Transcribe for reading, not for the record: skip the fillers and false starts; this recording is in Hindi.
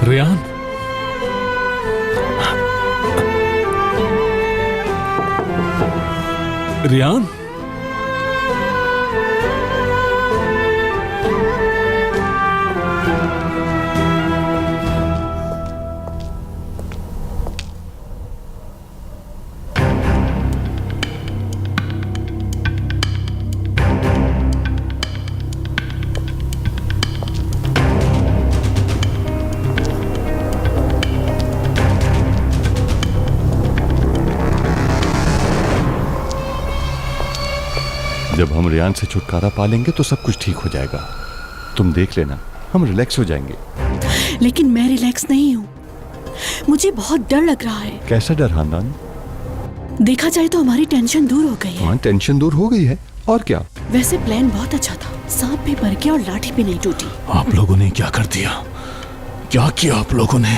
रियान, रियान, जब हम रियान से छुटकारा पा लेंगे तो सब कुछ ठीक हो जाएगा। तुम देख लेना, हम रिलैक्स हो जाएंगे। लेकिन मैं रिलैक्स नहीं हूँ, मुझे बहुत डर लग रहा है। कैसा डर हांदान? देखा जाए तो हमारी टेंशन दूर हो गई है। हाँ, टेंशन दूर हो गई है, और क्या। वैसे प्लान बहुत अच्छा था, सांप भी मर गया और लाठी भी नहीं टूटी। आप लोगों ने क्या कर दिया? क्या किया आप लोगों ने?